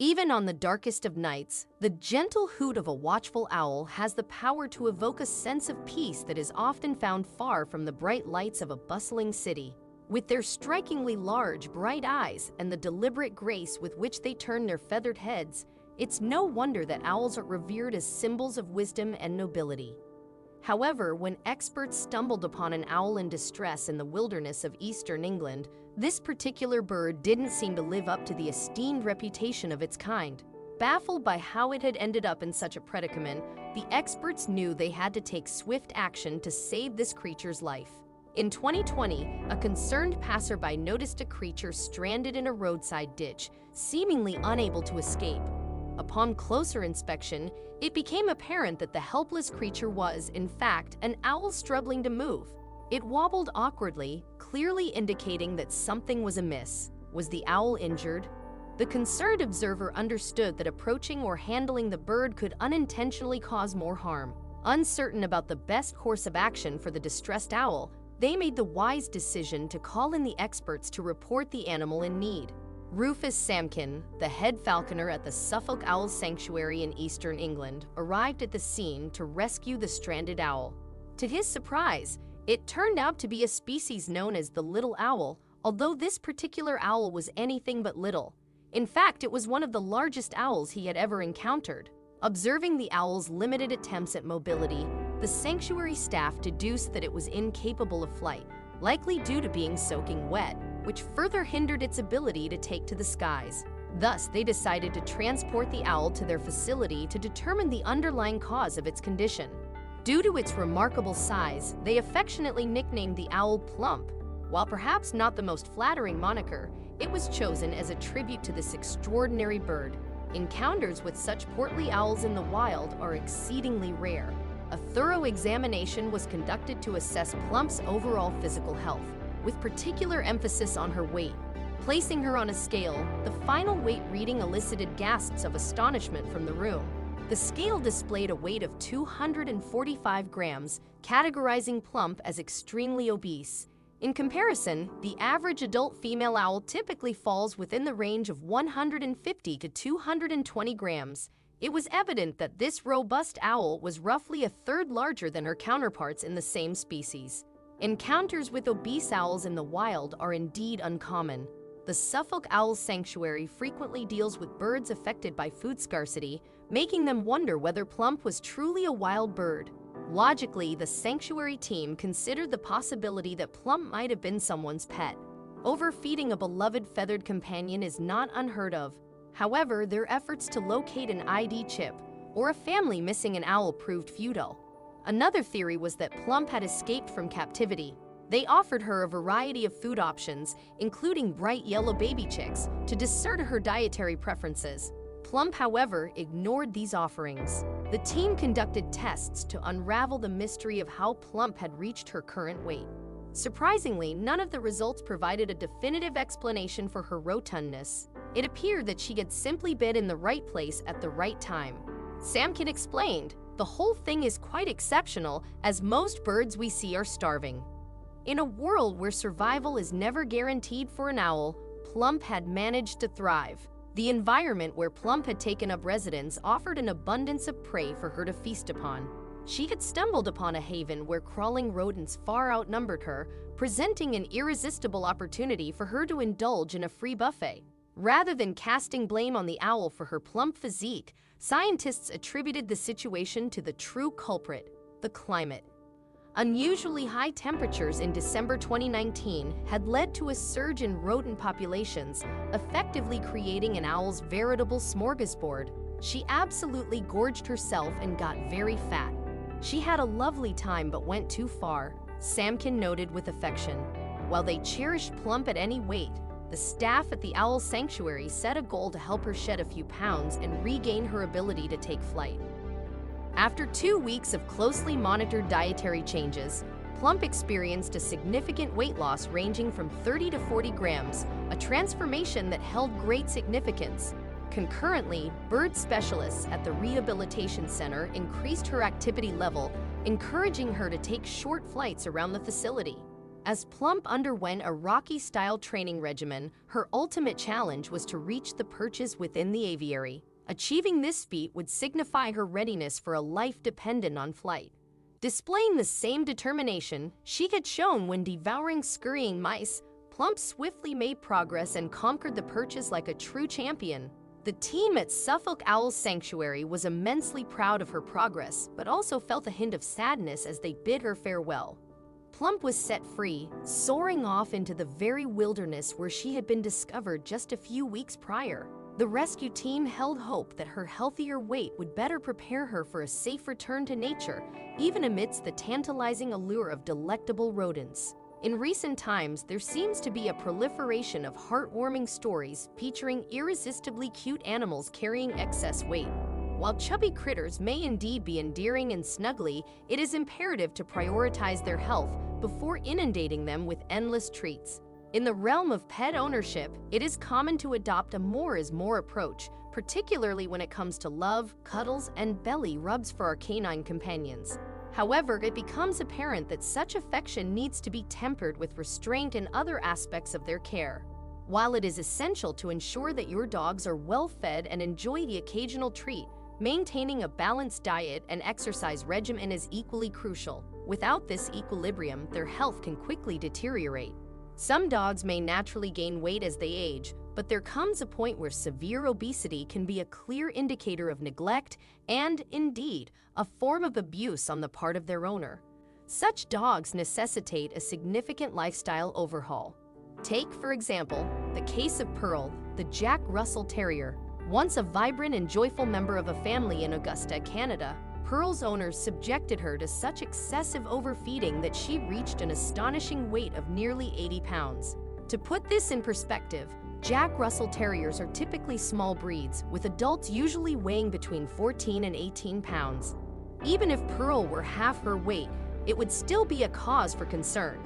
Even on the darkest of nights, the gentle hoot of a watchful owl has the power to evoke a sense of peace that is often found far from the bright lights of a bustling city. With their strikingly large, bright eyes and the deliberate grace with which they turn their feathered heads, it's no wonder that owls are revered as symbols of wisdom and nobility. However, when experts stumbled upon an owl in distress in the wilderness of eastern England, this particular bird didn't seem to live up to the esteemed reputation of its kind. Baffled by how it had ended up in such a predicament, the experts knew they had to take swift action to save this creature's life. In 2020, a concerned passerby noticed a creature stranded in a roadside ditch, seemingly unable to escape. Upon closer inspection, it became apparent that the helpless creature was, in fact, an owl struggling to move. It wobbled awkwardly, clearly indicating that something was amiss. Was the owl injured? The concerned observer understood that approaching or handling the bird could unintentionally cause more harm. Uncertain about the best course of action for the distressed owl, they made the wise decision to call in the experts to report the animal in need. Rufus Samkin, the head falconer at the Suffolk Owl Sanctuary in eastern England, arrived at the scene to rescue the stranded owl. To his surprise, it turned out to be a species known as the little owl, although this particular owl was anything but little. In fact, it was one of the largest owls he had ever encountered. Observing the owl's limited attempts at mobility, the sanctuary staff deduced that it was incapable of flight, likely due to being soaking wet, which further hindered its ability to take to the skies. Thus, they decided to transport the owl to their facility to determine the underlying cause of its condition. Due to its remarkable size, they affectionately nicknamed the owl Plump. While perhaps not the most flattering moniker, it was chosen as a tribute to this extraordinary bird. Encounters with such portly owls in the wild are exceedingly rare. A thorough examination was conducted to assess Plump's overall physical health, with particular emphasis on her weight. Placing her on a scale, the final weight reading elicited gasps of astonishment from the room. The scale displayed a weight of 245 grams, categorizing Plump as extremely obese. In comparison, the average adult female owl typically falls within the range of 150 to 220 grams. It was evident that this robust owl was roughly a third larger than her counterparts in the same species. Encounters with obese owls in the wild are indeed uncommon. The Suffolk Owl Sanctuary frequently deals with birds affected by food scarcity, making them wonder whether Plump was truly a wild bird. Logically, the sanctuary team considered the possibility that Plump might have been someone's pet. Overfeeding a beloved feathered companion is not unheard of. However, their efforts to locate an ID chip or a family missing an owl proved futile. Another theory was that Plump had escaped from captivity. They offered her a variety of food options, including bright yellow baby chicks, to discern her dietary preferences. Plump, however, ignored these offerings. The team conducted tests to unravel the mystery of how Plump had reached her current weight. Surprisingly, none of the results provided a definitive explanation for her rotundness. It appeared that she had simply been in the right place at the right time. Samkin explained, "The whole thing is quite exceptional, as most birds we see are starving." In a world where survival is never guaranteed for an owl, Plump had managed to thrive. The environment where Plump had taken up residence offered an abundance of prey for her to feast upon. She had stumbled upon a haven where crawling rodents far outnumbered her, presenting an irresistible opportunity for her to indulge in a free buffet. Rather than casting blame on the owl for her plump physique, scientists attributed the situation to the true culprit, the climate. Unusually high temperatures in December 2019 had led to a surge in rodent populations, effectively creating an owl's veritable smorgasbord. She absolutely gorged herself and got very fat. She had a lovely time but went too far, Samkin noted with affection. While they cherished Plump at any weight, the staff at the Owl Sanctuary set a goal to help her shed a few pounds and regain her ability to take flight. After 2 weeks of closely monitored dietary changes, Plump experienced a significant weight loss ranging from 30 to 40 grams, a transformation that held great significance. Concurrently, bird specialists at the Rehabilitation Center increased her activity level, encouraging her to take short flights around the facility. As Plump underwent a Rocky-style training regimen, her ultimate challenge was to reach the perches within the aviary. Achieving this feat would signify her readiness for a life dependent on flight. Displaying the same determination she had shown when devouring scurrying mice, Plump swiftly made progress and conquered the perches like a true champion. The team at Suffolk Owl's Sanctuary was immensely proud of her progress, but also felt a hint of sadness as they bid her farewell. Plump was set free, soaring off into the very wilderness where she had been discovered just a few weeks prior. The rescue team held hope that her healthier weight would better prepare her for a safe return to nature, even amidst the tantalizing allure of delectable rodents. In recent times, there seems to be a proliferation of heartwarming stories featuring irresistibly cute animals carrying excess weight. While chubby critters may indeed be endearing and snuggly, it is imperative to prioritize their health before inundating them with endless treats. In the realm of pet ownership, it is common to adopt a more-is-more approach, particularly when it comes to love, cuddles, and belly rubs for our canine companions. However, it becomes apparent that such affection needs to be tempered with restraint in other aspects of their care. While it is essential to ensure that your dogs are well-fed and enjoy the occasional treat, maintaining a balanced diet and exercise regimen is equally crucial. Without this equilibrium, their health can quickly deteriorate. Some dogs may naturally gain weight as they age, but there comes a point where severe obesity can be a clear indicator of neglect and, indeed, a form of abuse on the part of their owner. Such dogs necessitate a significant lifestyle overhaul. Take, for example, the case of Pearl, the Jack Russell Terrier. Once a vibrant and joyful member of a family in Augusta, Canada, Pearl's owners subjected her to such excessive overfeeding that she reached an astonishing weight of nearly 80 pounds. To put this in perspective, Jack Russell Terriers are typically small breeds, with adults usually weighing between 14 and 18 pounds. Even if Pearl were half her weight, it would still be a cause for concern.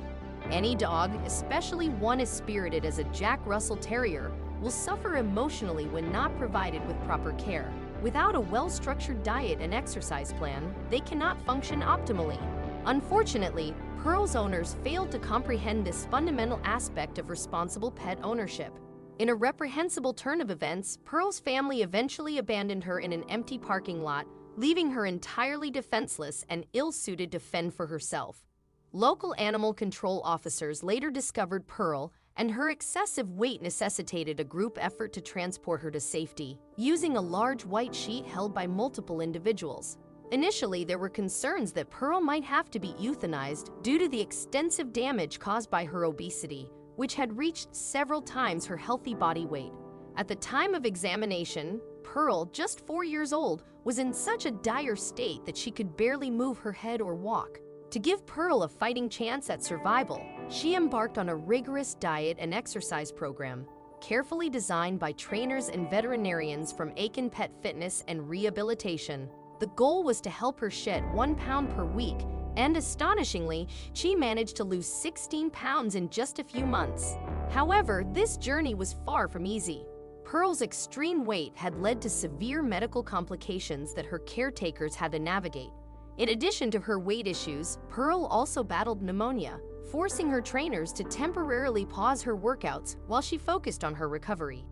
Any dog, especially one as spirited as a Jack Russell Terrier, will suffer emotionally when not provided with proper care. Without a well-structured diet and exercise plan, they cannot function optimally. Unfortunately, Pearl's owners failed to comprehend this fundamental aspect of responsible pet ownership. In a reprehensible turn of events, Pearl's family eventually abandoned her in an empty parking lot, leaving her entirely defenseless and ill-suited to fend for herself. Local animal control officers later discovered Pearl, and her excessive weight necessitated a group effort to transport her to safety, using a large white sheet held by multiple individuals. Initially, there were concerns that Pearl might have to be euthanized due to the extensive damage caused by her obesity, which had reached several times her healthy body weight. At the time of examination, Pearl, just 4 years old, was in such a dire state that she could barely move her head or walk. To give Pearl a fighting chance at survival, she embarked on a rigorous diet and exercise program, carefully designed by trainers and veterinarians from Aiken Pet Fitness and Rehabilitation. The goal was to help her shed 1 pound per week, and astonishingly, she managed to lose 16 pounds in just a few months. However, this journey was far from easy. Pearl's extreme weight had led to severe medical complications that her caretakers had to navigate. In addition to her weight issues, Pearl also battled pneumonia, forcing her trainers to temporarily pause her workouts while she focused on her recovery.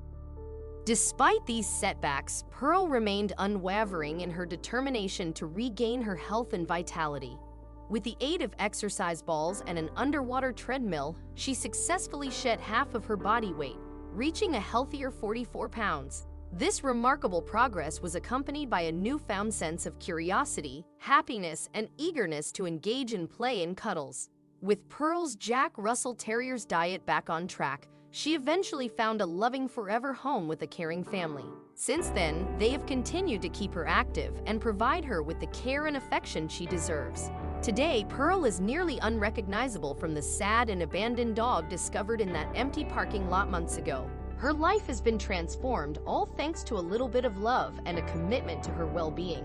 Despite these setbacks, Pearl remained unwavering in her determination to regain her health and vitality. With the aid of exercise balls and an underwater treadmill, she successfully shed half of her body weight, reaching a healthier 44 pounds. This remarkable progress was accompanied by a newfound sense of curiosity, happiness, and eagerness to engage in play and cuddles. With Pearl's Jack Russell Terrier's diet back on track, she eventually found a loving forever home with a caring family. Since then, they have continued to keep her active and provide her with the care and affection she deserves. Today, Pearl is nearly unrecognizable from the sad and abandoned dog discovered in that empty parking lot months ago. Her life has been transformed, all thanks to a little bit of love and a commitment to her well-being.